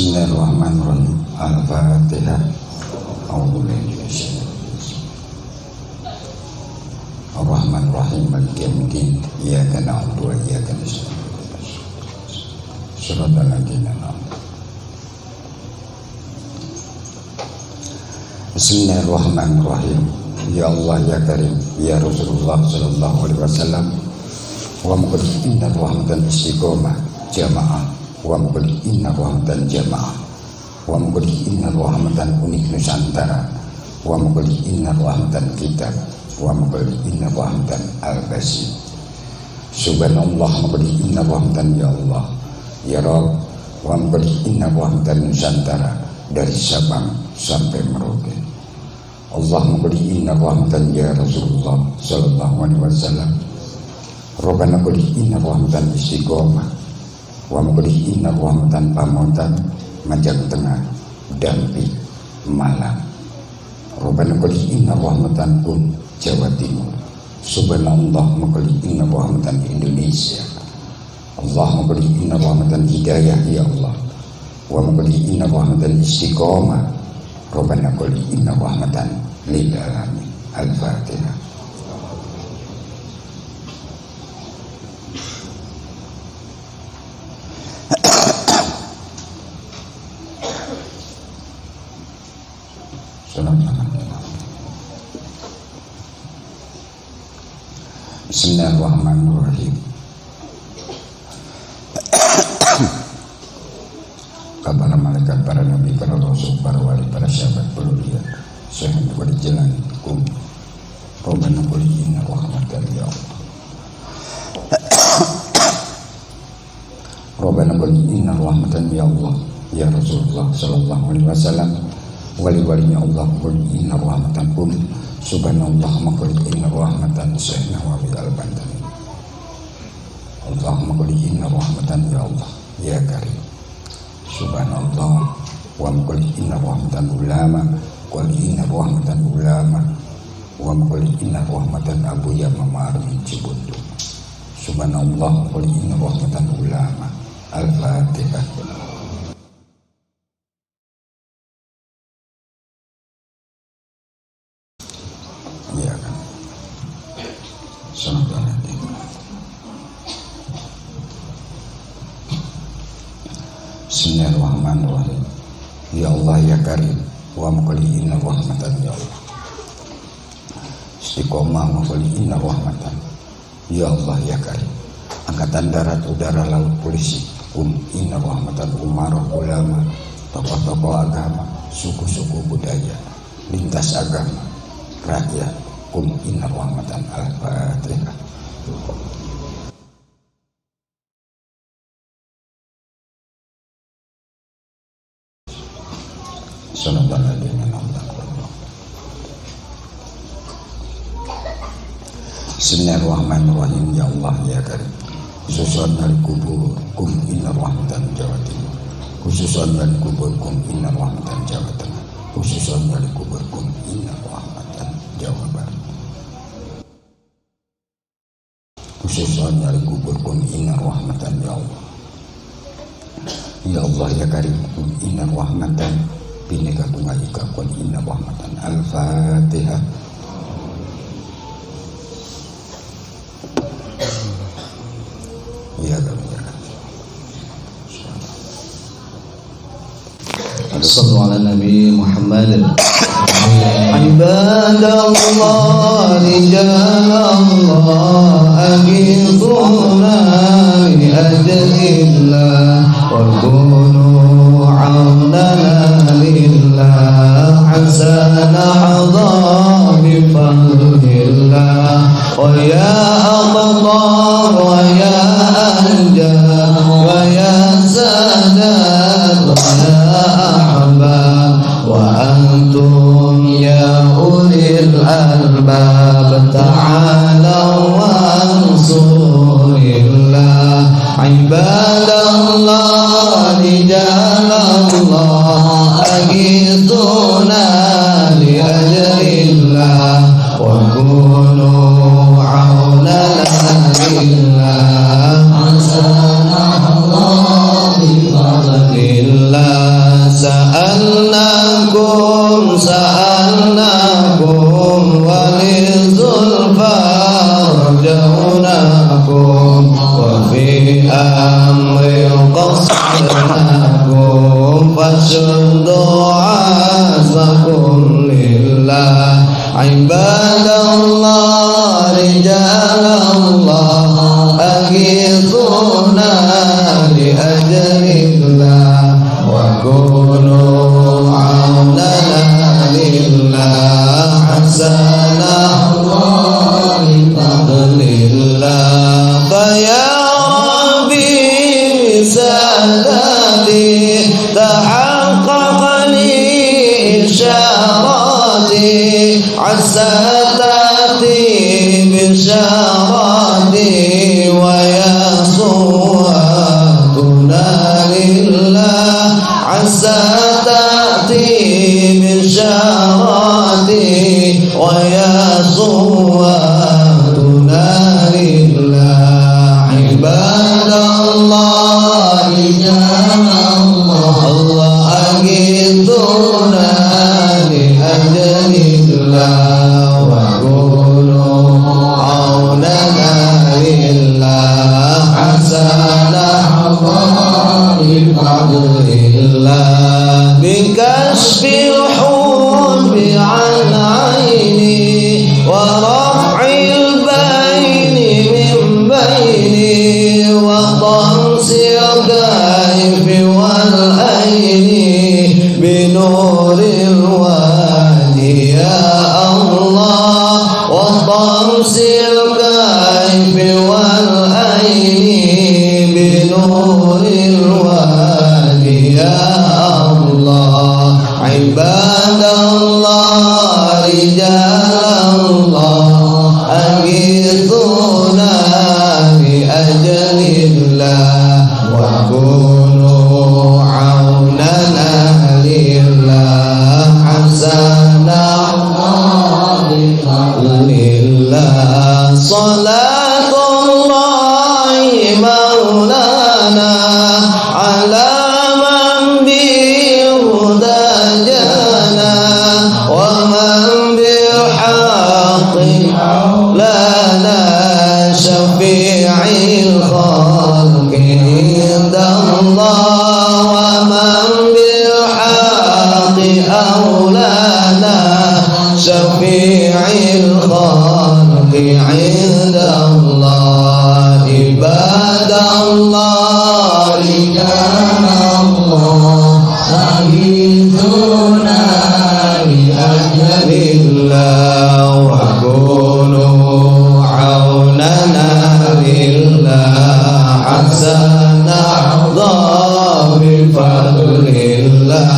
Bismillahirrahmanirrahim. Al-Fatihah. Ar-Rahman-Rahim. Maliki yaumiddin. Iyyaka na'budu wa iyyaka nasta'in. Shiratal ladzina an'amta. Bismillahirrahmanirrahim. Ya Allah ya Karim, ya Rasulullah sallallahu alaihi wasallam. Wa muqaddim inna rahmatan istiqomah jamaah. Wa muqaddim inna rahmatan jamaah. Wa muqaddim inna rahmatan unik Nusantara. Wa muqaddim inna rahmatan kitab. Wa muqaddim inna rahmatan al-basit. Subhanallah muqaddim inna rahmatan ya Allah ya Rabb. Wa muqaddim inna rahmatan Nusantara dari Sabang sampai Merauke. Allahumma qul inna rahmatan ya Rasulullah sallallahu alaihi wasallam. Rabbana qul inna rahmatan istiqomah wa qul inna rahmatan pamotan Majang Tengah Dampi Malang. Rabbana qul inna rahmatan kun Jawa Timur. Subhanallah qul inna rahmatan Indonesia. Allahumma qul inna rahmatan hidayah ya Allah. Wa qul inna rahmatan istiqomah. Rabbana qul inna rahmatan lil alamin. Al-Fatihah. Bismillahirrahmanirrahim. Kabar malaikat, para nabi, para rasul, para wali, para sahabat pemulia, sehat wali jalan kum. Rabbana qul inna rahmatan ya Allah. Rabbana qul inna rahmatan ya Allah ya Rasulullah sallallahu alaihi wasallam. Wali-walinya Allah qul inna rahmatan kum. Subhanallah qul inna rahmatan Syekh Nawawi Al-Bantani. Allahumma qul inna rahmatan ya Allah ya Karim. Subhanallah wa qul inna rahmatan ulama qul inna rahmatan ulama wa qul inna rahmatan Abu Yamamah min Cibuntu. Subhanallah qul inna rahmatan ulama. Al-Fatihah. Ya kan. Bismillahirrahmanirrahim. Ya Allah ya Karim, wa qul inna rahmatan ya Allah. Istiqomah wa qul inna rahmatan. Ya Allah ya Karim. Angkatan darat, udara, laut, polisi, inna rahmatan umarah, ulama, tokoh-tokoh agama, suku-suku budaya, lintas agama, rakyat, inna rahmatan. Al-Fatihah. Bismillahirrahmanirrahim. Ya Allah ya Karim. Khususan dari kubur inna rahmatan Jawa Timur. Khususan dari kubur inna rahmatan Jawa Tengah. Khususan dari kubur inna rahmatan Jawa Barat. Khususan dari kubur inna rahmatan ya Allah. Ya Allah ya Karim. Inna rahmatan Bineka Tunggal Ika qul inna rahmatan. Al-Fatihah. Ya Allah. Sallu ala Nabi Muhammad. Ibadallah rijalallah aghithuna bi ajlillah wa kunu aunana lillah hasana hadha bi fadlillah wa ya Allah wa ya anja wa ya sadat wa ya wa antum ya ulil albab ta'ala wa ansurillah ibadallah rijalallah aghithuna li ajlillah wa kunu aunana lillah hasana Allah bi fadlillah شد عزمكم لله عباد الله رجال الله أغيثونا لأجل الله وكونوا عوننا لله حسنا الله بفضل الله فيا ربي بسادتي تحقق لي إشاراتي عسى تأتي بشاراتي ويا صواتنا لله عسى تأتي بشاراتي ويا صواتنا لله عباد الله رجال الله أغيثونا لأجل الله وكونوا عوننا لله حسنا الله بفضل الله بكشف الحب عن عيني ورفع البين من بيني وطمس الكيف والأين بنور الوادي يا الله وطمس الكيف والأين بنور الوادي يا الله عباد الله رجال الله أغيثونا لأجل الله وكونوا عوننا لله حسنا الله بفضل الله صلاة الله مولانا على من بالهدى جانا ومن بالحق لنا شفيع الخلق عند الله ومن بالحق أولانا شفيع الخلق عند الله عباد الله رجال الله أغيثونا لأجل الله وكونوا عوننا لله حسنا الله بفضل الله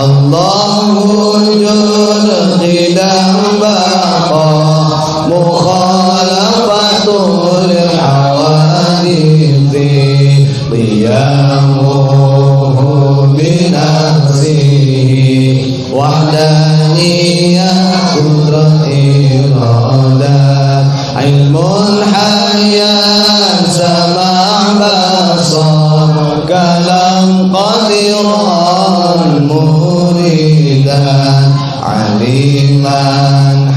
الله وجود قدم بقى مخالفة للحوادث قيامه بنفسه وحدانية قدرة إرادة علم حياة سمع بصر كلام قدرا مريدا عليما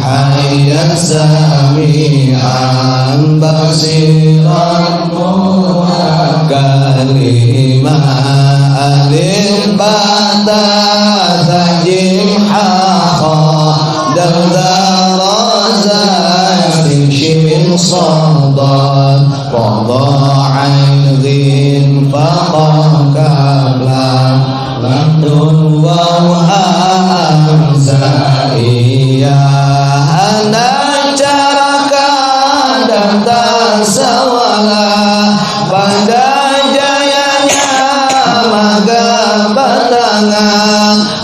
حيا سميعا بصيرا كلمة ألف باتا تجيم حقا دردار زاد شم صداد وضاع عين فقا كبلا لمد وهمزة إياها نجرك data sawala pada jayanya maga batanga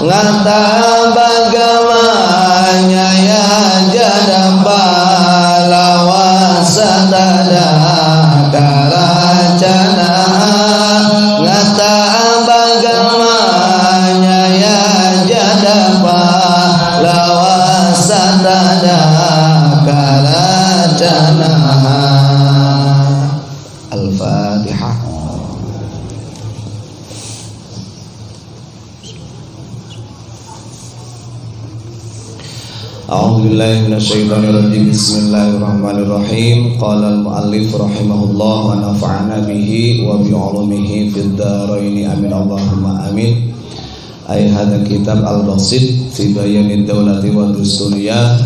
ngata bagamanya ya jadaba lawasatada karacana ngata bagamanya ya jadaba lawasatada karacana. Al-Fatihah. A'udzubillahi minasyaitonir rajim. Bismillahirrahmanirrahim. Qala al-muallif rahimahullah wa nafa'ana bihi wa bi 'ulumihi fid dharain amin Allahumma amin. ay hadha kitab al-basit fi bayanid dawlati wa dusturiyah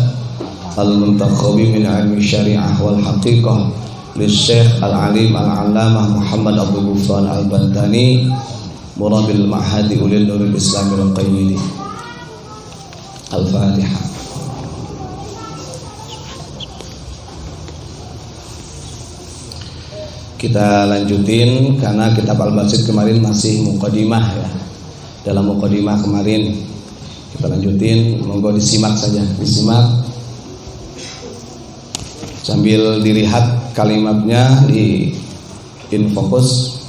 al-muntakhabi min ilmi syariah wal haqiqah li Syekh al-alim al-allamah Muhammad Abdul Ghufran al-Bantani murabil ma'hadi ulil nuril islamil qayyidi. Al-Fatihah. Kita lanjutin karena kitab Al-Basit kemarin masih muqaddimah ya. Dalam muqaddimah kemarin kita lanjutin, monggo disimak saja, disimak sambil dilihat kalimatnya di infokus.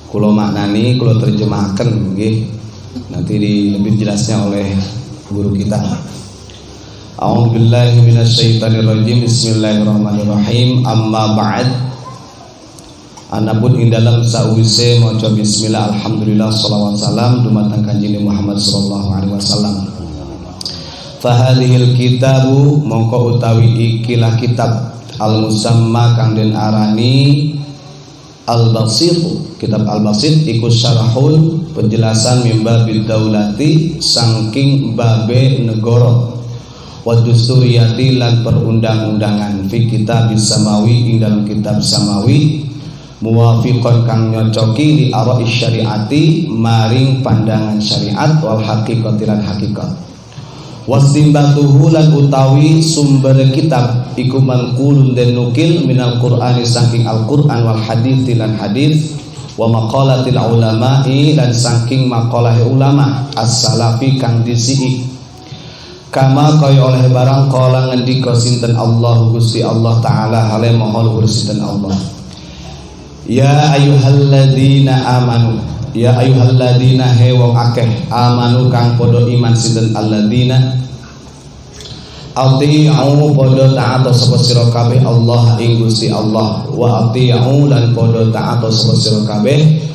Kulo maknani, kulo terjemahkan nggih. Nanti lebih jelasnya oleh guru kita. A'udzubillahi minasyaitonirrajim. Bismillahirrahmanirrahim. Amma ba'd. Anapun ing dalam sawise maca bismillah alhamdulillah shalawat salam dumateng Kanjeng Muhammad sallallahu alaihi wasallam. Fa hadhil kitabu mongko utawi ikilah kitab al-musamma kang den arani Al-Basit. Kitab Al-Basit iku syarahun penjelasan mimba bidaulati saking babe negara wa dusturiyati lan perundang-undangan fi kitab samawi ing dalam kitab samawi muwafiqan kang nyocoki li ara'i syariati maring pandangan syariat wal haqiqati lan hakikat. Wasdimbatuhu lan utawi sumber kitab iku manqulun den nukil minal qur'ani saking al-Qur'an wal hadits lan hadis wa maqalatil ulama'i lan saking maqalah ulama as-salafi kang disihi kama kaya oleh barang kala ngendika sinten Allah Gusti Allah taala hale maha luhur sinten Allah. Ya ayyuhalladzina amanu, ya ayyuhalladzina he wong akeh amanu kang padha iman sinten alladzina ati'u padha taat sapa sira kabeh Allah ing Gusti Allah wa ati'u lan padha taat sapa sira kabeh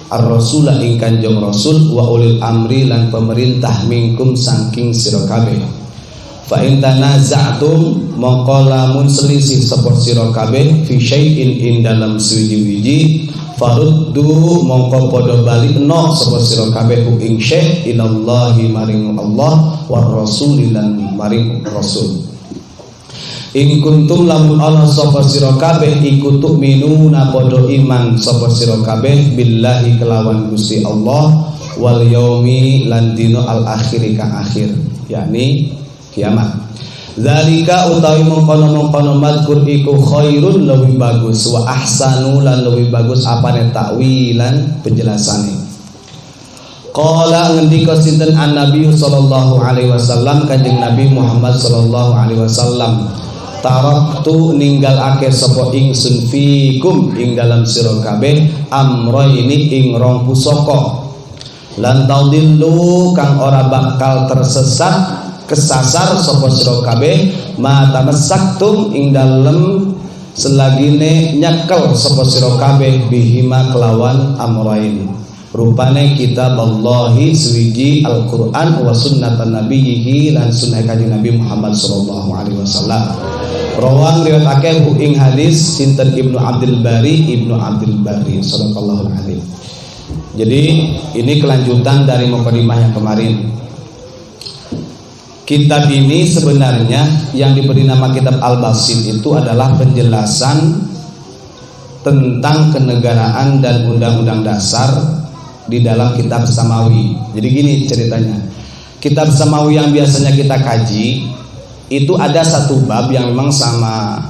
ar-rasul ing Kanjeng Rasul wa ulil amri lan pemerintah minkum saking sira kabeh. Fa in tanaza'tum mongko lamun selisih sapa sira kabeh fi syai'in ing dalam suwiji-wiji faruddu mongko padha balikno sapa sira kabeh ing syai' ilallahi maring Allah war rasul lan maring rasul. In kuntum lamun ana sapa sira kabeh iku tu'minuna padha iman sapa sira kabeh billahi kelawan Gusti Allah wal yaumi lan dina al akhir kang akhir yakni kiamat. Zalika utawi mengkono-mengkono mazkur iku khairun lebih bagus wa ahsanu lan lebih bagus apane takwilan penjelasane. Qala ngendika sinten an-nabi sallallahu alaihi wasallam Kanjeng Nabi Muhammad sallallahu alaihi wasallam taraktu ninggalake sapa ingsun fikum ing dalam sira kabeh amroini ing rong pusaka lan taudillu kang ora bakal tersesat kesasar sapa sira kabeh ma tamassaktum ing dalem selagine nyekel sapa sira kabeh bihima kelawan amrain rupane kitab Allahi suwiji Al-Qur'an wa sunnatan nabiyhi lan sunnah Kanjeng Nabi Muhammad sallallahu alaihi wasallam. Rawan riwayatake ing hadis sinten Ibnu Abdul Bari sallallahu alaihi. Jadi ini kelanjutan dari mukadimah yang kemarin. Kitab ini sebenarnya yang diberi nama kitab Al-Basit itu adalah penjelasan tentang kenegaraan dan undang-undang dasar di dalam kitab Samawi. Jadi gini ceritanya. Kitab Samawi yang biasanya kita kaji itu ada satu bab yang memang sama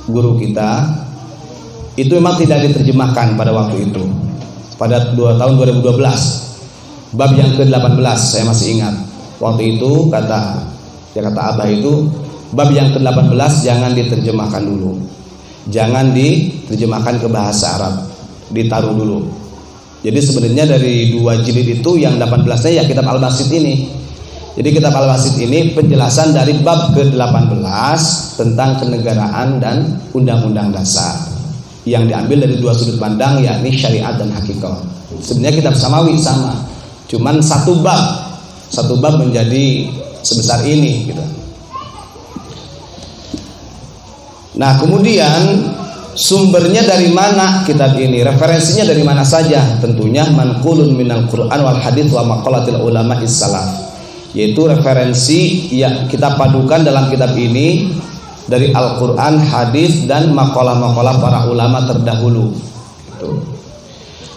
guru kita itu memang tidak diterjemahkan pada waktu itu. Pada tahun 2012. Bab yang ke-18 saya masih ingat. Waktu itu kata Abah itu bab yang ke-18 jangan diterjemahkan dulu, jangan diterjemahkan ke bahasa Arab, ditaruh dulu. Jadi sebenarnya dari 2 jilid itu yang 18-nya ya kitab Al-Basit ini. Jadi kitab Al-Basit ini penjelasan dari bab ke-18 tentang kenegaraan dan undang-undang dasar yang diambil dari 2 sudut pandang yakni syariat dan hakikat. Sebenarnya kitab Samawi sama, cuman satu bab menjadi sebesar ini gitu. Nah kemudian Sumbernya dari mana kitab ini? Referensinya dari mana saja? Tentunya manqulun minal Qur'an wal hadits wa maqalatil ulama is-salaf. Yaitu referensi yang kita padukan dalam kitab ini dari Al-Qur'an, hadis dan maqalah-maqalah para ulama terdahulu.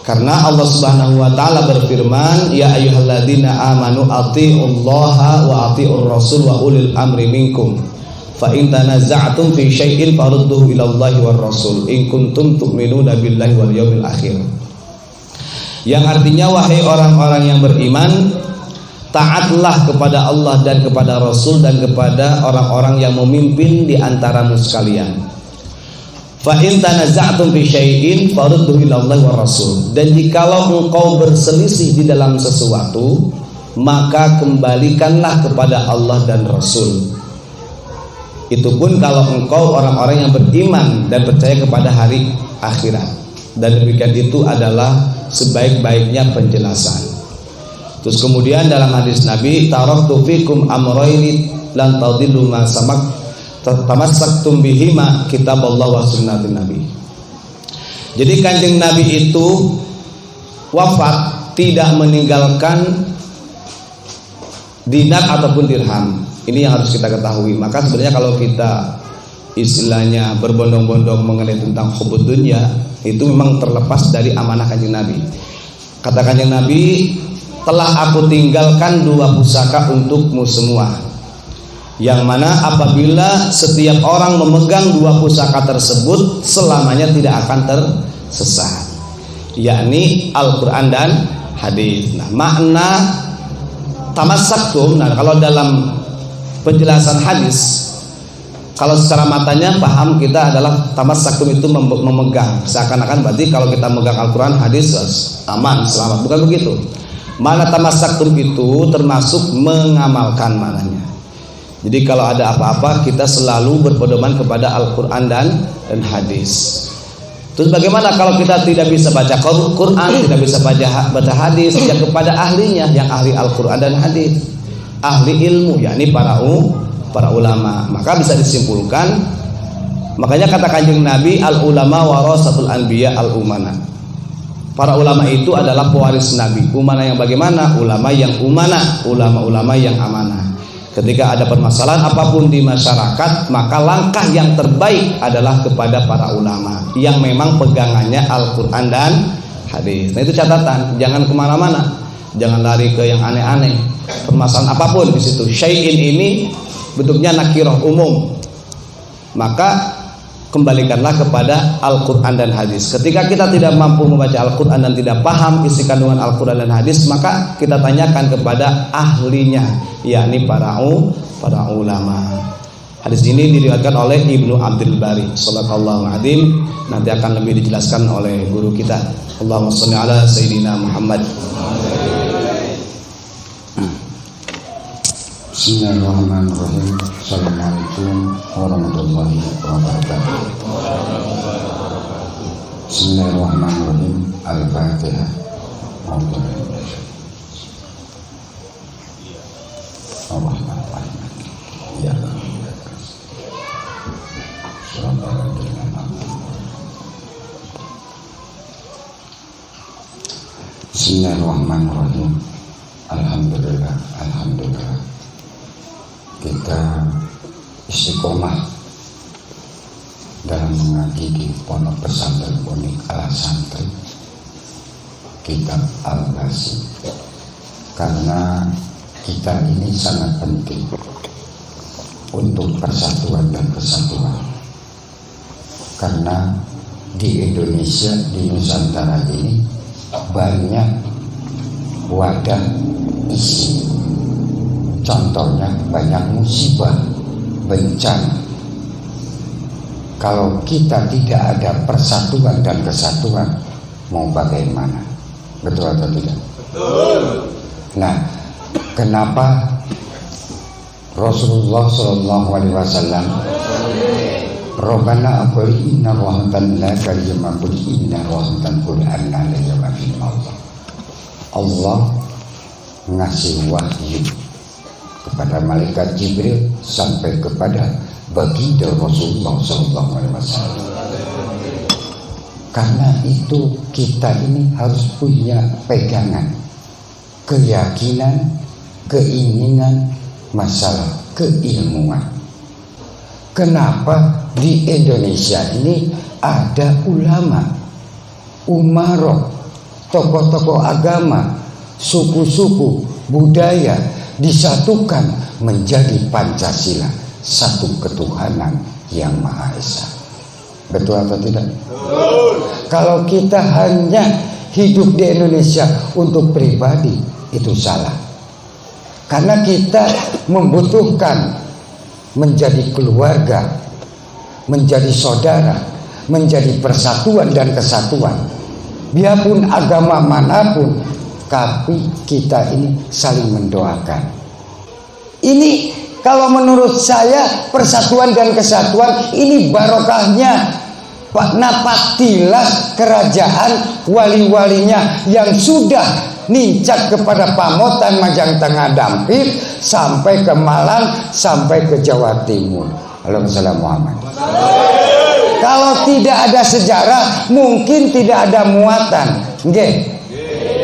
Karena Allah Subhanahu wa taala berfirman, ya ayyuhalladzina amanu athi'ullaha wa athi'ur rasul wa ulil amri minkum. Fa in tanaza'tum fi syai'in farudduhu ila Allahi war rasul in kuntum tu'minuna billahi wal yaumil akhir. Yang artinya wahai orang-orang yang beriman, taatlah kepada Allah dan kepada Rasul dan kepada orang-orang yang memimpin di antaramu sekalian. Fa in tanaza'tum fi syai'in farudduhu ila Allahi war rasul. Dan jikalau engkau berselisih di dalam sesuatu, maka kembalikanlah kepada Allah dan Rasul. Itu pun kalau engkau orang-orang yang beriman dan percaya kepada hari akhirat. Dan demikian itu adalah sebaik-baiknya penjelasan. Terus kemudian dalam hadis Nabi, taraktu fikum amrayni lan tadillu ma tamassaktum bihima kitaballah wa sunnatin Nabi. Jadi Kanjeng Nabi itu wafat tidak meninggalkan dinar ataupun dirham. Ini yang harus kita ketahui. Maka sebenarnya kalau kita istilahnya berbondong-bondong mengenai tentang hubud dunya, itu memang terlepas dari amanah Kanjeng Nabi. Kata Kanjeng Nabi, telah aku tinggalkan 2 pusaka untukmu semua, yang mana apabila setiap orang memegang 2 pusaka tersebut, selamanya tidak akan tersesat, yakni Al-Quran dan hadis. Nah, makna tamassaktum, nah kalau dalam penjelasan hadis, kalau secara matanya paham kita adalah tamassaktum itu memegang, seakan-akan berarti kalau kita memegang Al-Quran, hadis aman, selamat. Bukan begitu. Mana tamassaktum itu termasuk mengamalkan mananya. Jadi kalau ada apa-apa kita selalu berpedoman kepada Al-Quran dan hadis. Terus bagaimana kalau kita tidak bisa baca Quran, tidak bisa baca hadis, ya kepada ahlinya, yang ahli Al-Quran dan hadis, ahli ilmu, yakni para ulama. Maka bisa disimpulkan, makanya kata Kanjeng Nabi, al ulama warasatul anbiya al umana. Para ulama itu adalah pewaris Nabi. Umana yang bagaimana? Ulama yang umana, ulama-ulama yang amanah. Ketika ada permasalahan apapun di masyarakat, maka langkah yang terbaik adalah kepada para ulama yang memang pegangannya Al-Quran dan hadis. Nah itu catatan, jangan kemana-mana, jangan lari ke yang aneh-aneh. Permasalahan apapun di situ, syai'in ini bentuknya nakirah umum, maka kembalikanlah kepada Al-Quran dan hadis. Ketika kita tidak mampu membaca Al-Quran dan tidak paham isi kandungan Al-Quran dan hadis, maka kita tanyakan kepada ahlinya, yakni para ulama. Hadis ini diriwayatkan oleh Ibnu Abdul Bari, sallallahu alaihi. Nanti akan lebih dijelaskan oleh guru kita. Allahumma shalli ala sayyidina Muhammad. Bismillahirrahmanirrahim. Assalamualaikum warahmatullahi wabarakatuh. Bismillahirrahmanirrahim. Al-Fatihah. Bismillahirrahmanirrahim. Alhamdulillah, alhamdulillah. Kita istiqomah dalam mengaji di Pondok Pesantren Unik Ala Santri Kitab Al-Basi, karena kita ini sangat penting untuk persatuan dan kesatuan. Karena di Indonesia, di Nusantara ini banyak wadah isi. Contohnya banyak musibah, bencana. Kalau kita tidak ada persatuan dan kesatuan, mau bagaimana? Betul atau tidak? Betul. Nah, kenapa Rasulullah SAW Rabbana aqul inna rahmatan la karijama qul inna rahmatan qul anna la yawafin Allah ngasih wahyu kepada malaikat Jibril sampai kepada baginda Rasulullah SAW. Karena itu kita ini harus punya pegangan, keyakinan, keinginan masalah keilmuan. Kenapa di Indonesia ini ada ulama, umaroh, tokoh-tokoh agama, suku-suku, budaya disatukan menjadi Pancasila, satu ketuhanan yang Maha Esa. Betul atau tidak? Betul. Kalau kita hanya hidup di Indonesia untuk pribadi, itu salah. Karena kita membutuhkan menjadi keluarga, menjadi saudara, menjadi persatuan dan kesatuan. Biarpun agama manapun, tapi kita ini saling mendoakan. Ini kalau menurut saya persatuan dan kesatuan ini barokahnya napaktilas kerajaan wali-walinya yang sudah nincak kepada Pamotan, Majang Tengah, Dampit sampai ke Malang, sampai ke Jawa Timur. Allahumma Muhammad. Kalau tidak ada sejarah, mungkin tidak ada muatan. Nggih.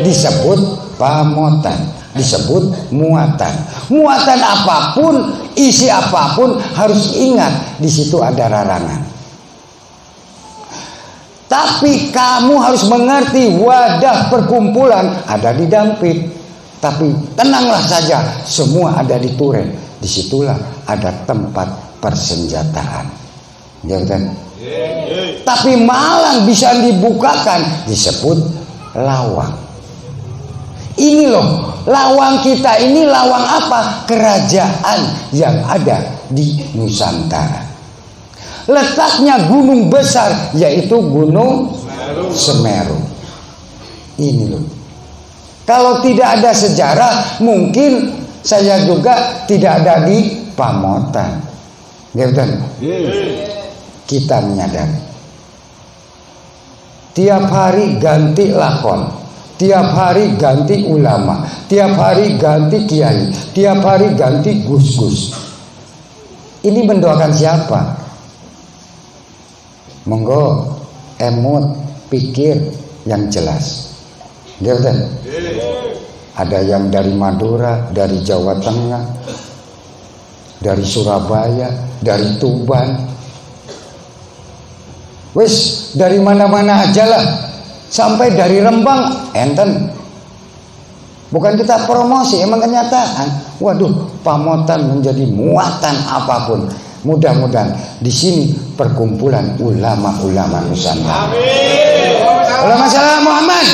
Disebut Pamotan, disebut muatan. Muatan apapun, isi apapun harus ingat di situ ada larangan. Tapi kamu harus mengerti wadah perkumpulan ada di Dampit. Tapi tenanglah saja, semua ada di Turen. Disitulah ada tempat persenjataan. Ya kan? Tapi Malang bisa dibukakan, disebut lawang. Ini loh, lawang kita ini lawang apa? Kerajaan yang ada di Nusantara. Letaknya gunung besar, yaitu Gunung Semeru. Ini loh. Kalau tidak ada sejarah, mungkin saya juga tidak ada di Pamotan. Kita menyadari. Tiap hari ganti lakon, tiap hari ganti ulama, tiap hari ganti kiai, tiap hari ganti gus-gus. Ini mendoakan siapa? Monggo emut pikir yang jelas. Ada yang dari Madura, dari Jawa Tengah, dari Surabaya, dari Tuban. Wis dari mana-mana aja lah. Sampai dari Rembang enten. Bukan kita promosi, emang kenyataan. Waduh, Pamotan menjadi muatan apapun. Mudah-mudahan di sini perkumpulan ulama-ulama Nusantara. Amin. Ulama salam Muhammad.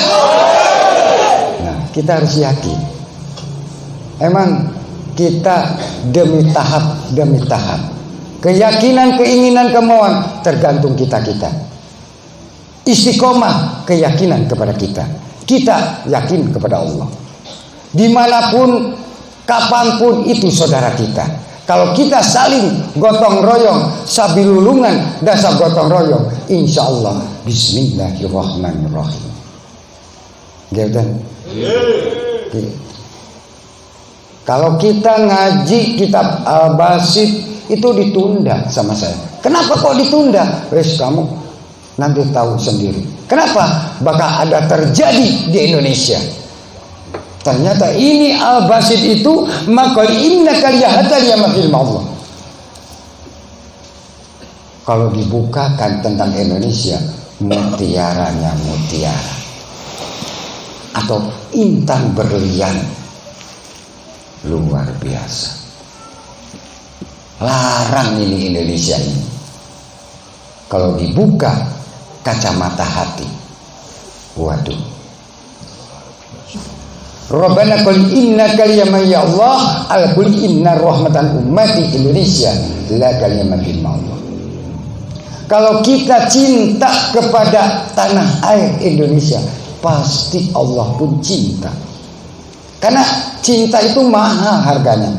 Nah, kita harus yakin. Emang kita demi tahap demi tahap. Keyakinan, keinginan, kemauan tergantung kita-kita. Istiqomah keyakinan kepada kita. Kita yakin kepada Allah. Dimanapun, kapanpun itu saudara kita. Kalau kita saling gotong royong, sabilulungan, dasar gotong royong, insya Allah bismillahirrahmanirrahim. Gitu. Kalau kita ngaji kitab Al-Basit itu ditunda sama saya. Kenapa kok ditunda? Wes kamu nanti tahu sendiri. Kenapa? Bakal ada terjadi di Indonesia. Ternyata ini Al-Basit itu maqal inna kaliyahatal yamafil Allah. Kalau dibukakan tentang Indonesia, mutiaranya mutiara atau intan berlian luar biasa. Larang ini Indonesia ini. Kalau dibuka kacamata hati, waduh. Rabbana qul inna kaliyaman ya Allah al qul inna rahmatan ummati Indonesia la kaliyaman Allah. Kalau kita cinta kepada tanah air Indonesia, pasti Allah pun cinta. Karena cinta itu mahal harganya.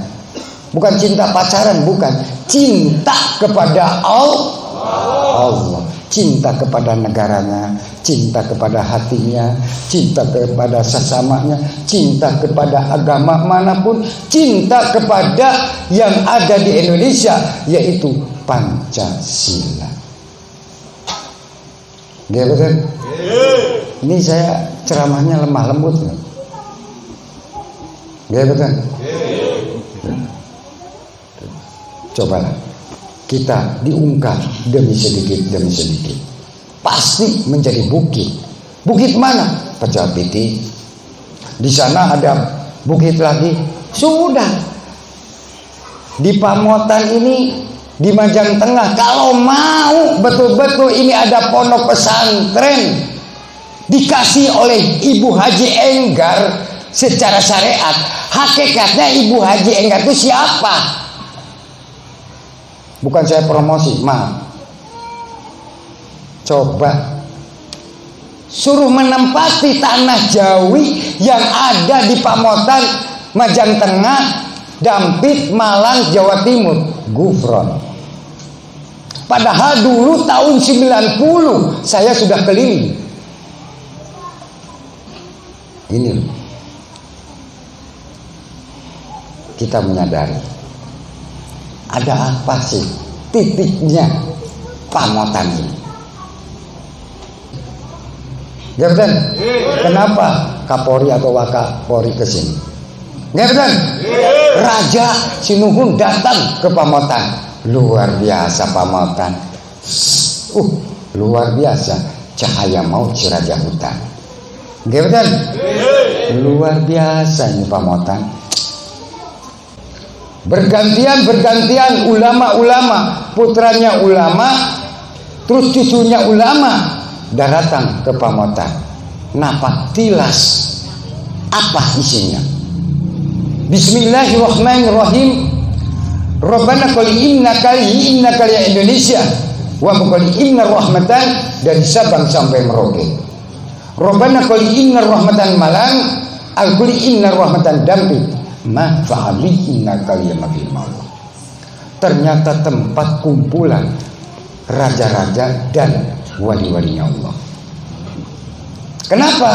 Bukan cinta pacaran, bukan. Cinta kepada Allah. Cinta kepada negaranya, cinta kepada hatinya, cinta kepada sesamanya, cinta kepada agama manapun, cinta kepada yang ada di Indonesia, yaitu Pancasila. Nggih betul. Ini saya ceramahnya lemah lembut. Nggih betul. Cobalah kita diungkap demi sedikit, pasti menjadi bukit. Bukit mana? Pecah Piti. Di sana ada bukit lagi. Sudah. Di Pamotan ini, di Majang Tengah, kalau mau betul-betul ini ada pondok pesantren dikasih oleh Ibu Haji Enggar secara syariat. Hakikatnya Ibu Haji Enggar itu siapa? Bukan saya promosi, maaf. Coba suruh menempati tanah Jawi yang ada di Pamotan, Majang Tengah, Dampit, Malang, Jawa Timur, Gufron. Padahal dulu tahun 90 saya sudah keliling. Ini loh. Kita menyadari ada apa sih titiknya Pamotan ini? Gerden, kenapa Kapolri atau Wakapolri ke sini? Gerden, Raja Sinuhun datang ke Pamotan. Luar biasa Pamotan. Luar biasa cahaya maut si Raja Hutan. Gerden, luar biasa ini Pamotan. Bergantian ulama-ulama, putranya ulama, terus cucunya ulama datang ke Pamotan. Napak tilas apa isinya? Bismillahirrahmanirrahim. Rabbana qul innaka ya Indonesia wa qul inna rahmatan dari Sabang sampai Merauke. Rabbana qul inna rahmatan Malang, al-qul inna rahmatan Dampit. Ma fa'ali innaka ya maula. Ternyata tempat kumpulan raja-raja dan wali-walinya Allah. Kenapa?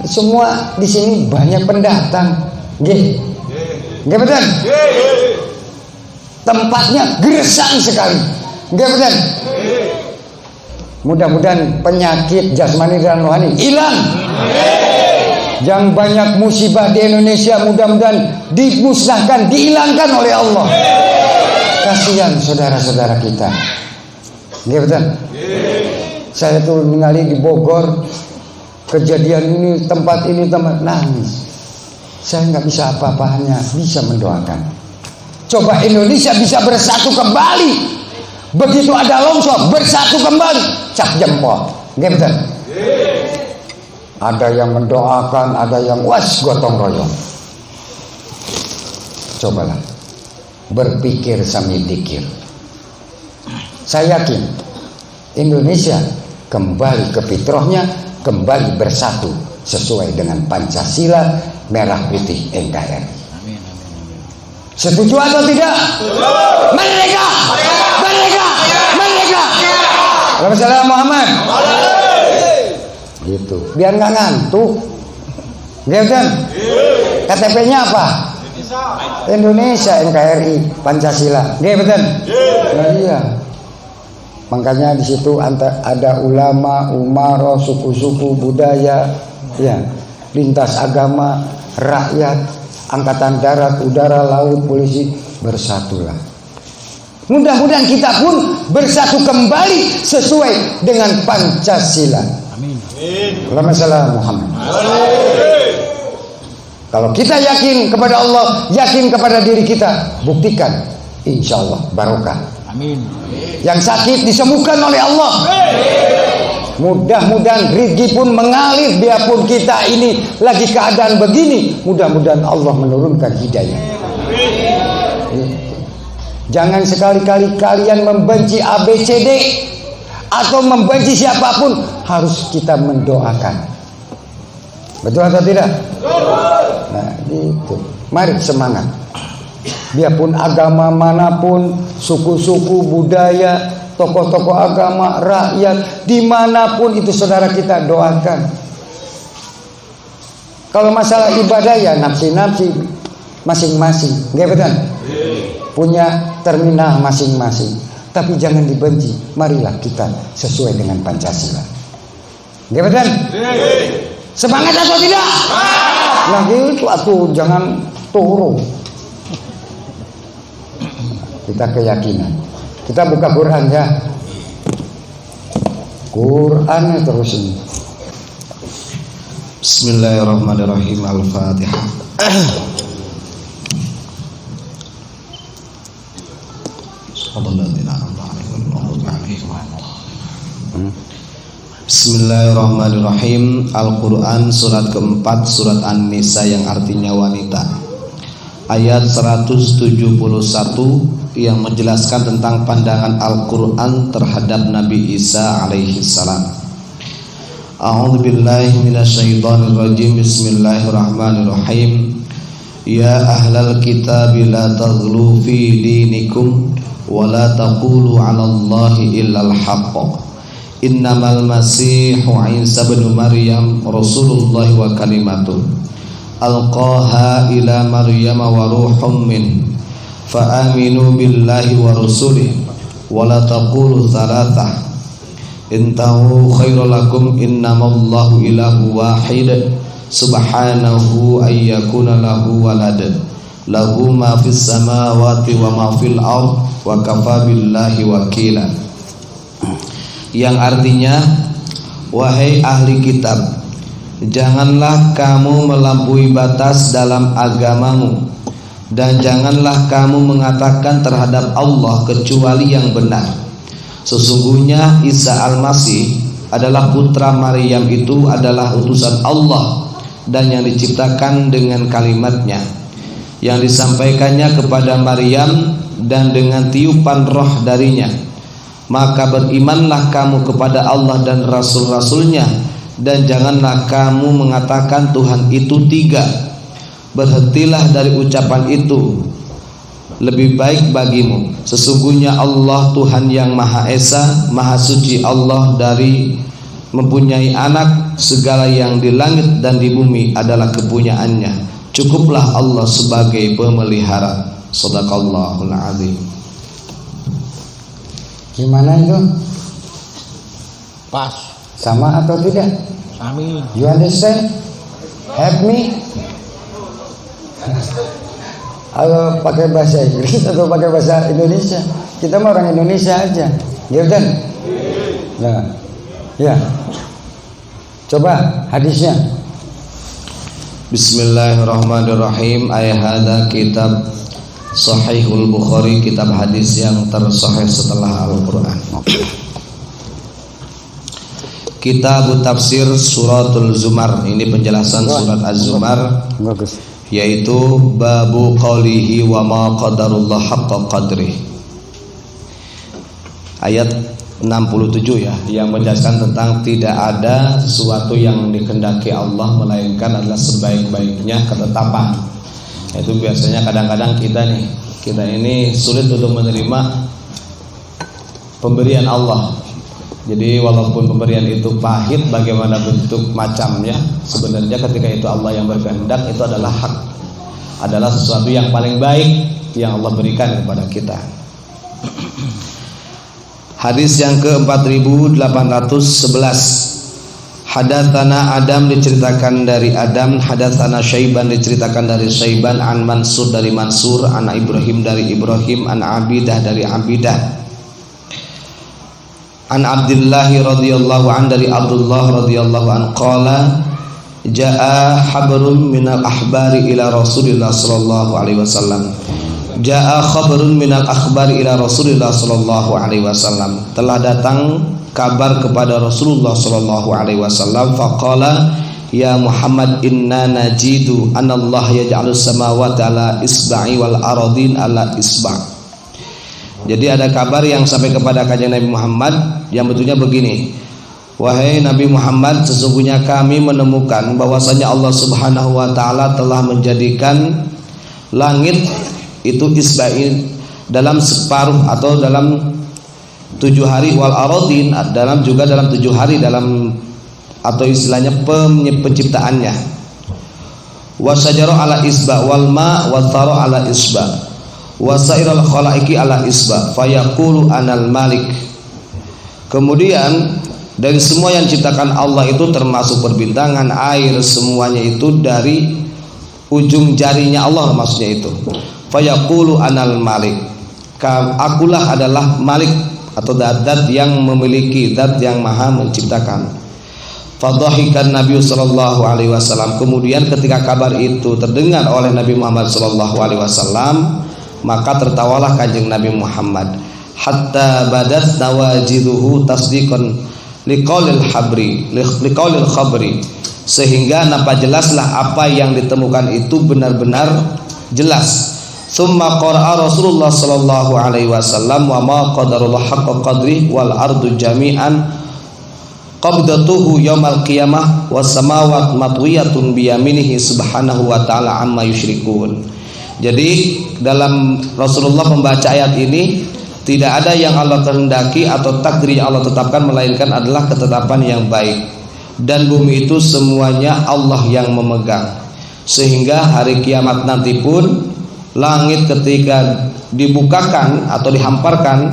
Semua di sini banyak pendatang. Nggih. Nggih betul? Tempatnya gersang sekali. Nggih betul? Mudah-mudahan penyakit jasmani dan rohani hilang. Yang banyak musibah di Indonesia mudah-mudahan dimusnahkan, dihilangkan oleh Allah. Kasihan saudara-saudara kita. Nggih betul? Saya tuh ningali di Bogor, kejadian ini tempat nangis. Saya nggak bisa apa-apa, hanya bisa mendoakan. Coba Indonesia bisa bersatu kembali. Begitu ada longsor, bersatu kembali. Cap jempol. Nggih betul? Ada yang mendoakan, ada yang gotong royong. Cobalah berpikir sambil dikir. Saya yakin Indonesia kembali ke fitrahnya, kembali bersatu sesuai dengan Pancasila, merah putih NKRI. Setuju atau tidak? Merdeka! Merdeka! Merdeka! Assalamualaikum Muhammad. Gitu. Biar nggak ngantuk. Gitu kan? KTP-nya apa? Indonesia NKRI Pancasila. Gitu betul? Nah, iya. Makanya di situ ada ulama, umaro, suku-suku, budaya, ya, lintas agama, rakyat, angkatan darat, udara, laut, polisi, bersatulah. Mudah-mudahan kita pun bersatu kembali sesuai dengan Pancasila. Amin. Allahumma shalli ala Muhammad. Kalau kita yakin kepada Allah, yakin kepada diri kita, buktikan, insya Allah barokah. Amin. Yang sakit disembuhkan oleh Allah. Mudah-mudahan rezeki pun mengalir, biarpun kita ini lagi keadaan begini, mudah-mudahan Allah menurunkan hidayah. Jangan sekali-kali kalian membenci ABCD atau membenci siapapun, harus kita mendoakan. Betul atau tidak? Nah, itu. Mari semangat. Biarpun agama manapun, suku-suku, budaya, tokoh-tokoh agama, rakyat, dimanapun itu saudara kita doakan. Kalau masalah ibadah ya nafsi-nafsi masing-masing, nggak betul? Punya terminal masing-masing. Tapi jangan dibenci. Marilah kita sesuai dengan Pancasila. Nggih betul? Semangat atau tidak? Lagi itu atuh jangan turun. Kita keyakinan. Kita buka Quran ya. Qurannya terusin. Bismillahirrahmanirrahim. Al-Fatihah. Bismillahirrahmanirrahim. Al-Quran surat keempat, surat An-Nisa yang artinya wanita, ayat 171 yang menjelaskan tentang pandangan Al-Quran terhadap Nabi Isa alaihi salam. A'udzu billahi minasyaitonir rajim. Bismillahirrahmanirrahim. Ya ahlal kitab la taghlu fi dinikum wa la taqulu 'alallahi illal haqq. Innamal masihu Isa bin Maryam rasulullah wa kalimatuh alqaha ila Maryam wa ruhum min fa aminu billahi wa rusulihi wa la taqulu thalathah intahu khairul lakum innamallahu ilahu wahid subhanahu ayyakuna lahu walad lahu ma fis samawati wa ma fil ard wa kafa billahi wakila. Yang artinya, wahai ahli kitab, janganlah kamu melampaui batas dalam agamamu, dan janganlah kamu mengatakan terhadap Allah kecuali yang benar. Sesungguhnya Isa Al-Masih adalah putra Maryam, itu adalah utusan Allah dan yang diciptakan dengan kalimatnya yang disampaikannya kepada Maryam dan dengan tiupan roh darinya. Maka berimanlah kamu kepada Allah dan Rasul-Rasulnya, dan janganlah kamu mengatakan Tuhan itu tiga. Berhentilah dari ucapan itu, lebih baik bagimu. Sesungguhnya Allah Tuhan yang Maha Esa, Maha Suci Allah dari mempunyai anak. Segala yang di langit dan di bumi adalah kepunyaannya. Cukuplah Allah sebagai pemelihara. Shadaqallahul azim. Gimana itu? Pas. Sama atau tidak? Amin. You understand? Help me? Kalau pakai bahasa Inggris atau pakai bahasa Indonesia? Kita mah orang Indonesia aja. Ya kan? Nah, ya. Coba hadisnya. Bismillahirrahmanirrahim. Ayat hadza kitab Sahihul Bukhari, kitab hadis yang tersahih setelah Al-Quran. Kitab tafsir suratul Zumar. Ini penjelasan surat Az-Zumar. Bagus. Yaitu babu qaulihi wa ma qadarullah haqqa qadrih. Ayat 67 ya, yang menjelaskan tentang tidak ada sesuatu yang dikehendaki Allah melainkan adalah sebaik-baiknya ketetapan. Itu biasanya kadang-kadang kita ini sulit untuk menerima pemberian Allah. Jadi walaupun pemberian itu pahit bagaimana bentuk macamnya, sebenarnya ketika itu Allah yang berkehendak, itu adalah hak, adalah sesuatu yang paling baik yang Allah berikan kepada kita. Hadis yang ke-4811. Hadatsana Adam diceritakan dari Adam, hadatsana Syaiban diceritakan dari Syaiban, an Mansur dari Mansur, an Ibrahim dari Ibrahim, an Abidah dari Abidah, an Abdullah radhiyallahu an dari Abdullah radhiyallahu an qala jaa habrun minal ahbari ila Rasulillah sallallahu alaihi wasallam. Jaa khabarun minal akhbari ila Rasulillah sallallahu alaihi wasallam. Telah datang kabar kepada Rasulullah sallallahu alaihi wasallam, faqala ya Muhammad inna najidu anallah yaj'alus samawati ala isba'i wal aradin ala isba'. Jadi ada kabar yang sampai kepada kanjeng Nabi Muhammad yang betulnya begini. Wahai Nabi Muhammad, sesungguhnya kami menemukan bahwasanya Allah Subhanahu wa taala telah menjadikan langit itu isba'in dalam separuh atau dalam 7 hari, wal aradin dalam 7 hari dalam atau istilahnya penciptaannya. Wasajara ala isba wal ma wa thara ala isba wasairal khalaiqi ala isba fayaqulu anal malik. Kemudian Dari semua yang diciptakan Allah itu termasuk perbintangan, air, semuanya itu dari ujung jarinya Allah maksudnya itu. Fayaqulu anal malik, akulah adalah malik atau zat yang memiliki, zat yang maha menciptakan. Fadhahikan Nabi sallallahu alaihi wasallam, kemudian ketika kabar itu terdengar oleh Nabi Muhammad sallallahu alaihi wasallam, maka tertawalah kanjeng Nabi Muhammad hatta badat nawajiduhu tasdiqan liqaulil khabri, sehingga nampak jelaslah apa yang ditemukan itu benar-benar jelas. Summa qara'a Rasulullah sallallahu alaihi wasallam wa ma qadarullah haqqa qadri wal ardu jami'an qabdatuhu yaumal qiyamah was samawati matwiyatun bi yaminihi subhanahu wa ta'ala amma yusyrikun. Jadi dalam Rasulullah membaca ayat ini, tidak ada yang Allah kehendaki atau takdir yang Allah tetapkan melainkan adalah ketetapan yang baik, dan bumi itu semuanya Allah yang memegang, sehingga hari kiamat nanti pun langit ketika dibukakan atau dihamparkan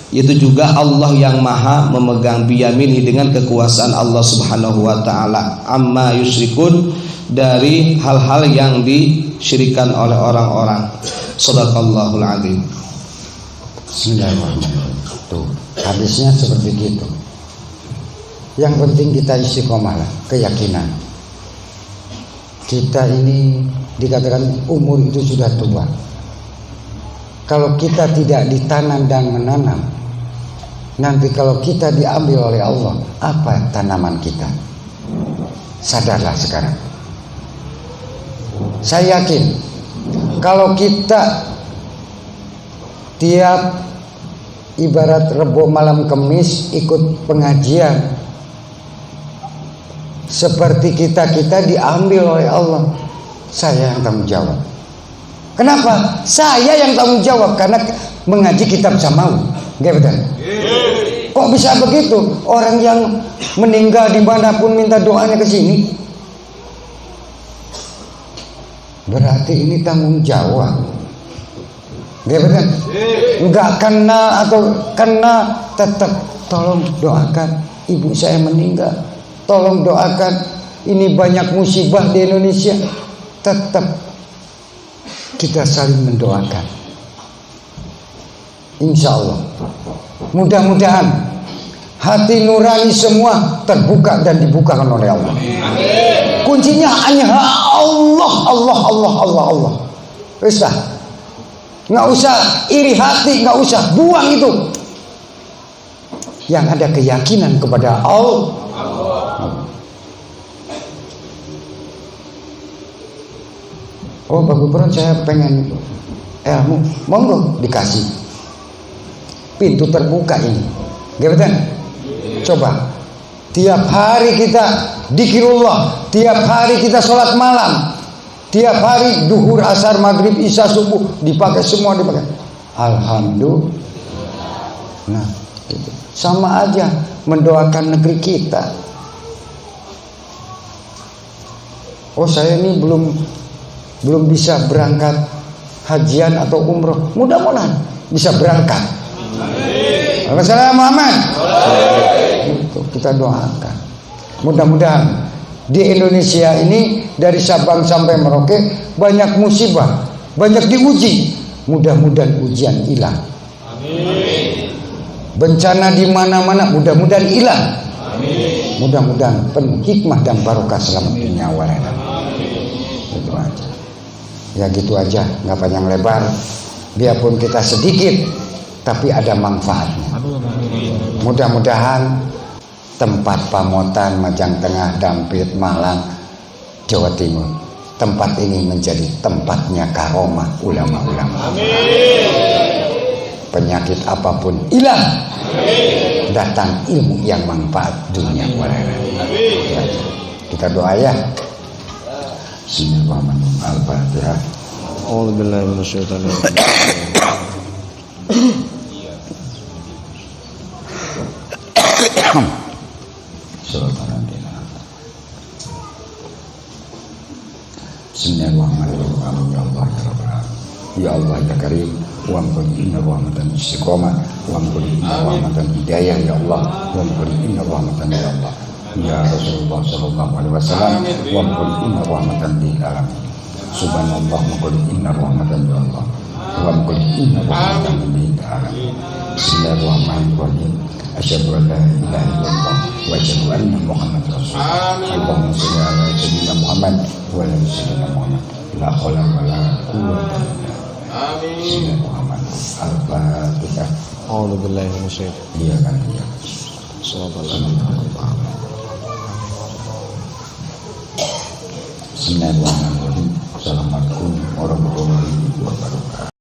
itu juga Allah yang maha memegang biyamini dengan kekuasaan Allah subhanahu wa ta'ala amma yusyrikun, dari hal-hal yang disyirikan oleh orang-orang. Shadaqallahul adzim. Bismillahirrahmanirrahim. Tuh, habisnya seperti gitu. Yang penting kita istiqomah lah, keyakinan. Kita ini dikatakan umur itu sudah tua. Kalau kita tidak ditanam dan menanam, nanti kalau kita diambil oleh Allah, apa tanaman kita? Sadarlah sekarang. Saya yakin kalau kita tiap ibarat Rebo malam Kemis ikut pengajian, seperti kita diambil oleh Allah, saya yang tanggung jawab. Kenapa? Saya yang tanggung jawab karena mengaji kitab Samawi. Nggak betul? Kok bisa begitu? Orang yang meninggal dimanapun minta doanya ke sini. Berarti ini tanggung jawab. Nggak betul? Nggak kena atau kena, tetap tolong doakan ibu saya meninggal. Tolong doakan, ini banyak musibah di Indonesia. Tetap kita saling mendoakan. Insya Allah, mudah-mudahan hati nurani semua terbuka dan dibukakan oleh Allah. Kuncinya hanya Allah, Allah, Allah, Allah, Allah. Nggak usah iri hati, nggak usah buang itu. Yang ada keyakinan kepada Allah. Oh Pak Gubernur, saya pengen ilmu, monggo dikasih. Pintu terbuka ini, gimana? Coba tiap hari kita dzikirullah, tiap hari kita sholat malam, tiap hari duhur, asar, maghrib, isya, subuh dipakai semua, dipakai. Alhamdulillah. Nah, itu sama aja mendoakan negeri kita. Oh saya ini belum bisa berangkat hajian atau umroh, mudah-mudahan bisa berangkat. Assalamualaikum Muhammad. Itu kita doakan. Mudah-mudahan di Indonesia ini dari Sabang sampai Merauke banyak musibah, banyak diuji. Mudah-mudahan ujian hilang. Bencana di mana-mana mudah-mudahan hilang. Mudah-mudahan penuh hikmah dan barokah selamat dunia wal akhirat. Itu aja. Ya gitu aja, nggak panjang lebar. Biarpun kita sedikit, tapi ada manfaatnya. Mudah-mudahan tempat Pamotan, Majang Tengah, Dampit, Malang, Jawa Timur, tempat ini menjadi tempatnya karomah ulama-ulama. Penyakit apapun hilang, datang ilmu yang manfaat dunia wal akhirat. Kita doa ya. Bismillahirrahmanirrahim. Al-Fatihah. A'udzubillahi minasyaitonir rajim. Bismillahirrahmanirrahim. Ya Allah ya Rabbal Alamin. Ya Allah ya Karim. wa amkulina rahmatan istiqomah, wa amkulina rahmatan hidayah ya Allah, wa amkulina rahmatan ya Allah ya Rasulullah sallallahu alaihi wasallam, wa amkulina rahmatan lil alamin. Subhanallah wa amkulina rahmatan ya Allah, wa amkulina rahmatan lil alamin. Bismillahirrahmanirrahim. Asyhadu an la ilaha illallah wa asyhadu anna Muhammadar Rasulullah. Allahumma shalli ala sayyidina Muhammad wa ala sayyidina Muhammad. La haula wa la quwwata illa billah. Amin. Al-Fatihah. A'udzu billahi minasyaitonir Iya kan ya. Bismillahirrahmanirrahim. Assalamualaikum warahmatullahi wabarakatuh.